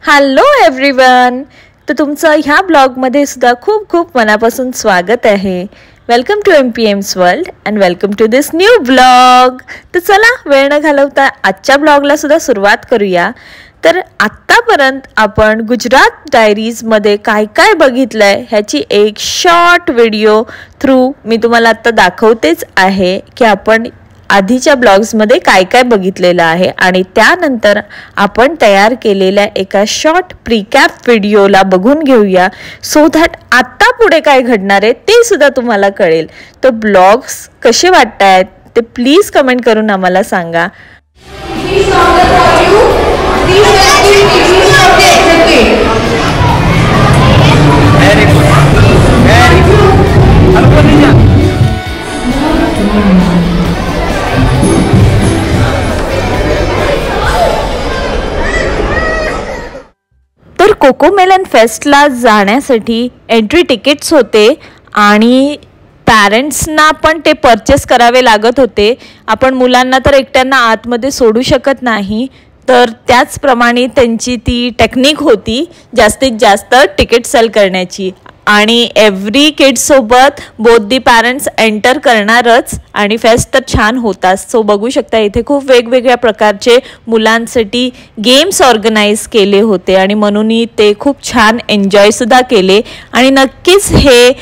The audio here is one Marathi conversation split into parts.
Hello everyone. तर तुमचं ह्या ब्लॉगमध्ये सुद्धा खूप खूप मनापासून स्वागत आहे. Welcome to MPM's world and welcome to this new blog. तर चला वेळ न घालवता आजच्या ब्लॉगला सुद्धा सुरुवात करूया. तर आत्तापर्यंत आपण गुजरात डायरीजमध्ये काय काय बघितलंय ह्याची एक शॉर्ट व्हिडिओ थ्रू मी तुम्हाला आत्ता दाखवतेच आहे की आपण आधीच्या ब्लॉग्समध्ये काय काय बघितलेलं आहे आणि त्यानंतर आपण तयार केलेल्या एका शॉर्ट प्रीकॅप व्हिडिओला बघून घेऊया सो दॅट आत्ता पुढे काय घडणार आहे ते सुद्धा तुम्हाला कळेल. तर ब्लॉग्स कसे वाटतायत ते प्लीज कमेंट करून आम्हाला सांगा. तर कोकोमेलन फेस्टला जाण्यासाठी एंट्री तिकीट्स होते आणि पॅरेंट्सना पण ते परचेस करावे लागत होते. आपण मुलांना तर एकट्यांना आतमध्ये सोडू शकत नाही, तर त्याचप्रमाणे त्यांची ती टेक्निक होती जास्तीत जास्त तिकीट सेल करण्याची. आणि एव्हरी किडसोबत बोथ दी पॅरेंट्स एंटर करणारच आणि फेस्ट तर छान होताच. सो बघू शकता इथे खूप वेगवेगळ्या प्रकारचे मुलांसाठी गेम्स ऑर्गनाईज केले होते आणि म्हणूनही ते खूप छान एन्जॉयसुद्धा केले. आणि नक्कीच हे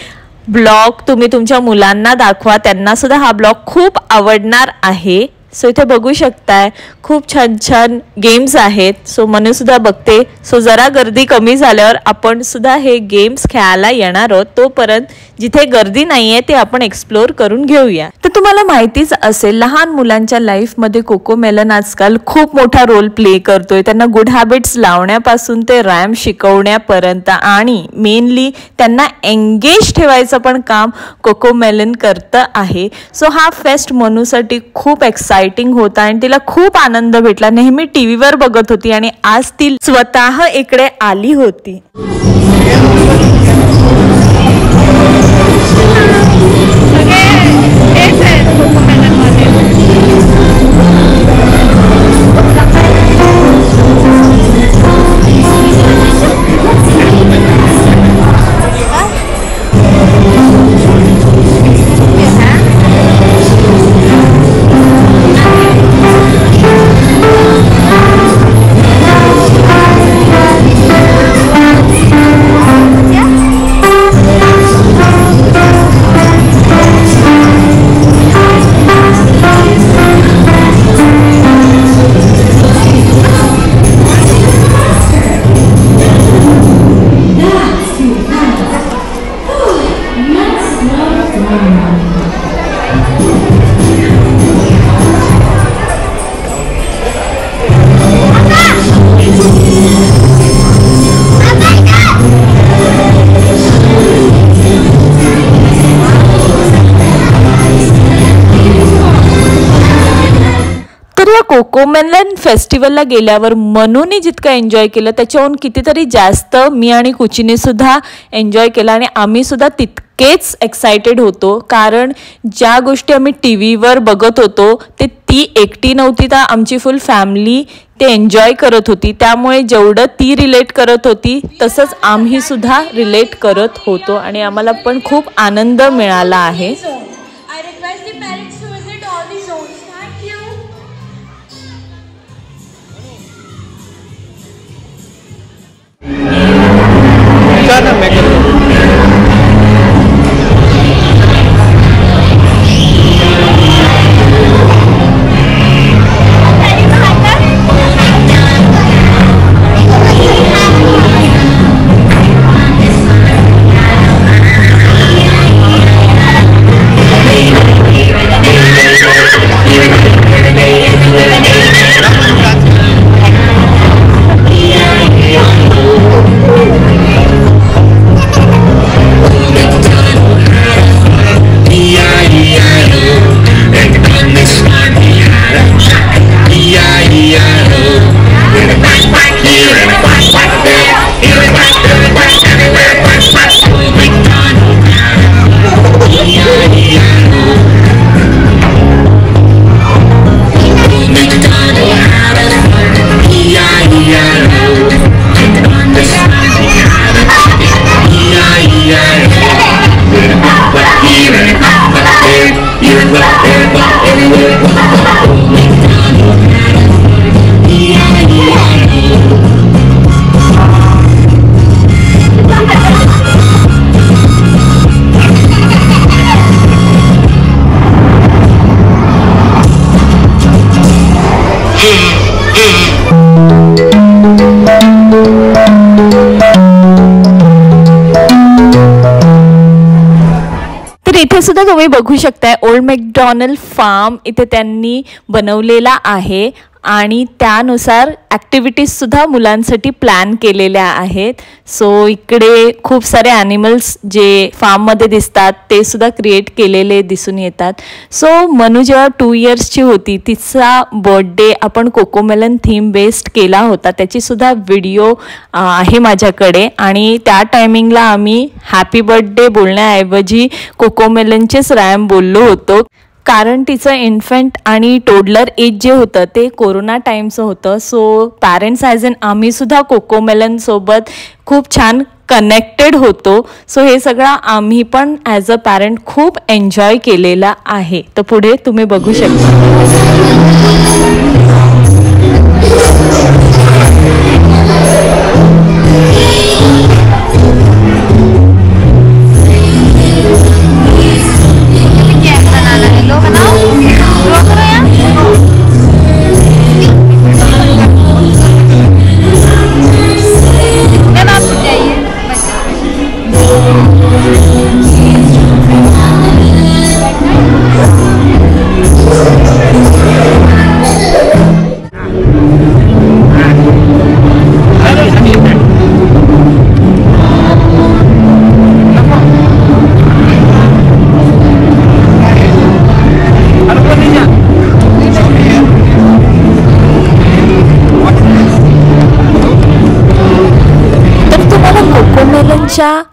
ब्लॉग तुम्ही तुमच्या मुलांना दाखवा, त्यांनासुद्धा हा ब्लॉग खूप आवडणार आहे. सो इथे बघू शकताय खूप छान छान गेम्स आहेत. सो मनूसुद्धा बघते. सो जरा गर्दी कमी झाल्यावर आपण सुद्धा हे गेम्स खेळायला येणार आहोत. तोपर्यंत जिथे गर्दी नाही आहे ते आपण एक्सप्लोर करून घेऊया. तर तुम्हाला माहितीच असेल लहान मुलांच्या लाईफमध्ये कोकोमेलन आजकाल खूप मोठा रोल प्ले करतोय. त्यांना गुड हॅबिट्स लावण्यापासून ते रॅम शिकवण्यापर्यंत आणि मेनली त्यांना एंगेज ठेवायचं पण काम कोकोमेलन करतं आहे. सो हा फेस्ट मनूसाठी खूप एक्साइटिंग होता आणि तिला खूप आनंद भेटला. नेहमी टीव्हीवर बघत होती आणि आज ती स्वतः इकडे आली होती. कोकोमेलन फेस्टिवलला गेल्यावर मनूने जितकं एन्जॉय केलं त्याच्याहून कितीतरी जास्त मी आणि कुचीने सुद्धा एन्जॉय केला. आणि आम्ही सुद्धा तितकेच एक्सायटेड होतो कारण ज्या गोष्टी आम्ही टीव्हीवर बघत होतो ते ती एकटी नव्हती, तर आमची फुल फॅमिली ते एन्जॉय करत होती. त्यामुळे जेवढं ती रिलेट करत होती तसंच आम्ही सुद्धा रिलेट करत होतो आणि आम्हाला पण खूप आनंद मिळाला आहे. इथे सुद्धा तुम्ही बघू शकताय ओल्ड मॅकडॉनल्ड फार्म इथे त्यांनी बनवलेला आहे आणि त्यानुसार ॲक्टिव्हिटीजसुद्धा मुलांसाठी प्लॅन केलेल्या आहेत. सो इकडे खूप सारे ॲनिमल्स जे फार्ममध्ये दिसतात ते सुद्धा क्रिएट केलेले दिसून येतात. सो मनू जेव्हा 2 इयर्सची होती तिचा बर्थडे आपण कोकोमेलन थीम बेस्ड केला होता. त्याचीसुद्धा व्हिडिओ आहे माझ्याकडे आणि त्या टायमिंगला आम्ही हॅपी बर्थडे बोलण्याऐवजी कोकोमेलनचेच रॅम बोललो होतो, कारण तिचं इन्फंट आणि टोडलर एज जे होतं ते कोरोना टाईमचं होतं. सो पॅरेंट्स ॲज एन आम्हीसुद्धा कोकोमेलनसोबत खूप छान कनेक्टेड होतो. सो हे सगळं आम्ही पण ॲज अ पॅरेंट खूप एन्जॉय केलेला आहे. तर पुढे तुम्ही बघू शकता.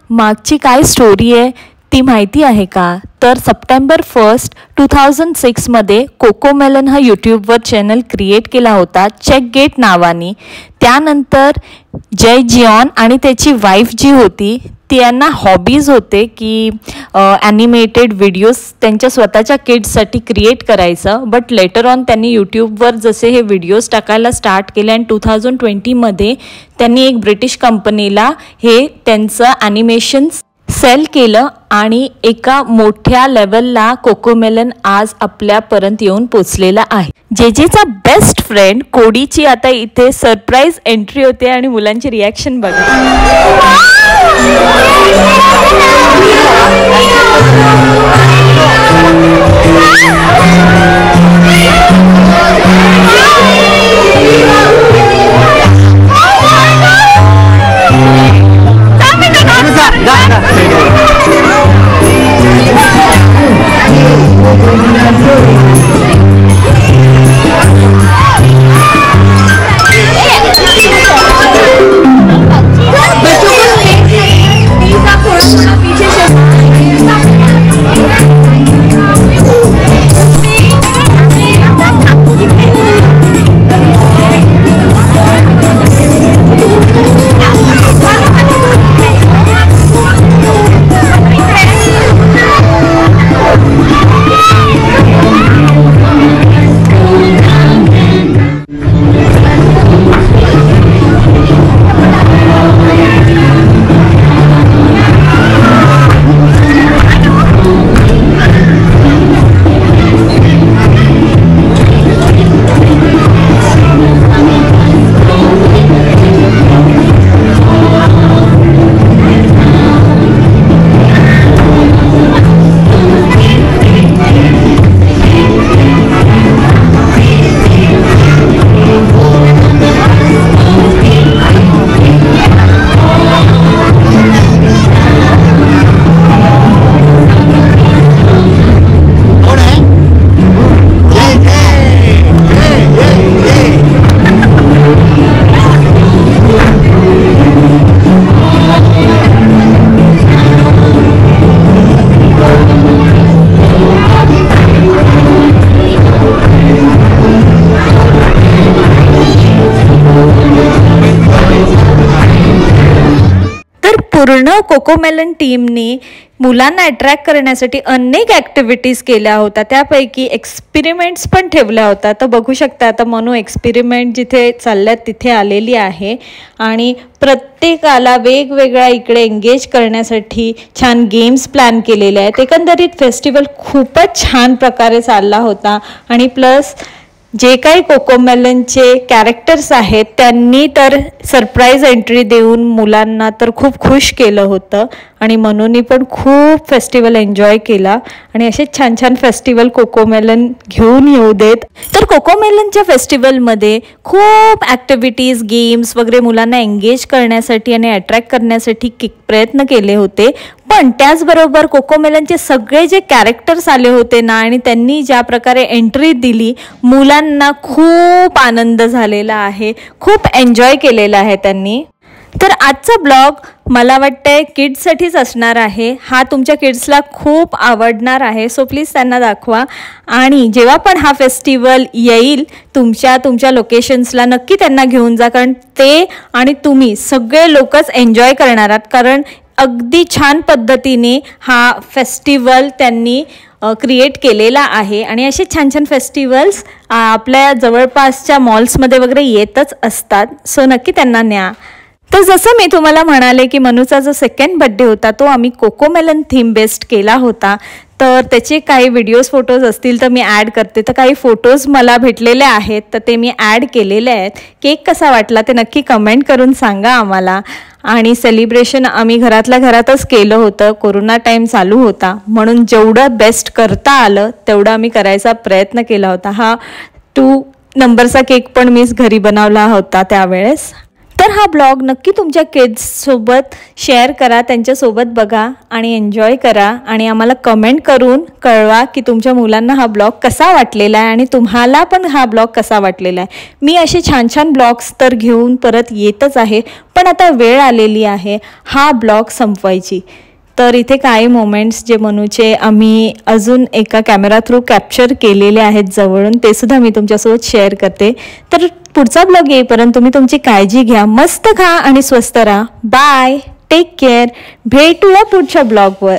मागची काय स्टोरी आहे ती माहिती आहे का? तर सप्टेंबर 1, 2006 मध्ये कोकोमेलन हा यूट्यूबवर चॅनल क्रिएट केला होता चेक गेट नावाने. त्यानंतर जय जिऑन आणि त्याची वाईफ जी होती त्यांना हॉबीज होते की ॲनिमेटेड व्हिडिओज त्यांच्या स्वतःच्या किड्ससाठी क्रिएट करायचं. बट लेटर ऑन त्यांनी यूट्यूबवर जसे हे व्हिडिओज टाकायला स्टार्ट केले आणि 2020मध्ये त्यांनी एक ब्रिटिश कंपनीला हे त्यांचं ॲनिमेशन्स सेल केलं आणि एका मोठ्या लेवलला कोकोमेलन आज आपल्यापर्यंत येऊन पोचलेला आहे. जेजेचा बेस्ट फ्रेंड कोडीची आता इथे सरप्राईज एंट्री होते आणि मुलांची रिॲक्शन बघा. पूर्ण कोकोमेलन टीमने मुलांना अट्रॅक्ट करण्यासाठी अनेक ॲक्टिव्हिटीज केल्या होत्या. त्यापैकी एक्सपेरिमेंट्स पण ठेवल्या होत्या. तर बघू शकता आता मनू एक्सपेरिमेंट जिथे चालल्यात तिथे आलेली आहे आणि प्रत्येकाला वेगवेगळ्या इकडे एंगेज करण्यासाठी छान गेम्स प्लॅन केलेले आहेत. एकंदरीत फेस्टिवल खूपच छान प्रकारे चालला होता आणि प्लस जे काही कोकोमेलनचे कॅरेक्टर्स आहेत त्यांनी तर सरप्राईज एंट्री देऊन मुलांना तर खूप खुश केलं होतं आणि मनूनी पण खूप फेस्टिवल एन्जॉय केला आणि असे छान छान फेस्टिवल कोकोमेलन घेऊन येऊ देत. तर कोकोमेलनच्या फेस्टिवलमध्ये खूप ॲक्टिव्हिटीज गेम्स वगैरे मुलांना एंगेज करण्यासाठी आणि अट्रॅक्ट करण्यासाठी प्रयत्न केले होते. पण त्याचबरोबर कोकोमेलनचे सगळे जे कॅरेक्टर्स आले होते ना आणि त्यांनी ज्या प्रकारे एंट्री दिली मुलांना खूप आनंद झालेला आहे, खूप एन्जॉय केलेला आहे त्यांनी. तर आजचा ब्लॉग मला वाटतंय किड्ससाठीच असणार आहे. हा तुमच्या किड्सला खूप आवडणार आहे. सो प्लीज त्यांना दाखवा आणि जेव्हा पण हा फेस्टिवल येईल तुमच्या लोकेशन्सला नक्की त्यांना घेऊन जा, कारण ते आणि तुम्ही सगळे लोकच एन्जॉय करणार आहात. कारण अगदी छान पद्धतीने हा फेस्टिवल त्यांनी क्रिएट केलेला आहे आणि असे छान छान फेस्टिवल्स आपल्या जवळपासच्या मॉल्समध्ये वगैरे येतच असतात. सो नक्की त्यांना न्या. तर जसं मी तुम्हाला म्हणाले की मनूचा जो सेकंड बड्डे होता तो आम्ही कोकोमेलन थीम बेस्ड केला होता. तर त्याचे काही व्हिडिओज फोटोज असतील तर मी ॲड करते. तर काही फोटोज मला भेटलेले आहेत तर ते मी ॲड केलेले आहेत. केक कसा वाटला ते नक्की कमेंट करून सांगा आम्हाला. आणि सेलिब्रेशन आम्ही घरातल्या घरातच केलं होतं. कोरोना टाईम चालू होता म्हणून जेवढं बेस्ट करता आलं तेवढं आम्ही करायचा प्रयत्न केला होता. हा 2 नंबरचा केक पण मीच घरी बनवला होता त्यावेळेस. तर हा ब्लॉग नक्की तुमच्या किड्ससोबत शेअर करा, त्यांच्यासोबत बघा आणि एन्जॉय करा आणि आम्हाला कमेंट करून कळवा की तुमच्या मुलांना हा ब्लॉग कसा वाटलेला आहे आणि तुम्हाला पण हा ब्लॉग कसा वाटलेला आहे. मी असे छान छान ब्लॉग्स तर घेऊन परत येतच आहे, पण आता वेळ आलेली आहे हा ब्लॉग संपवायची. तर इथे काही मोमेंट्स जे मनूचे आम्ही अजून एका कॅमेरा थ्रू कॅप्चर केलेले आहेत जवळून, ते सुद्धा मी तुमच्यासोबत शेअर करते. तर पुढचा ब्लॉग येईपर्यंत तुम्ही तुमची काळजी घ्या, मस्त खा आणि स्वस्त राहा. Bye, take care. भेटूया पुढच्या ब्लॉगवर.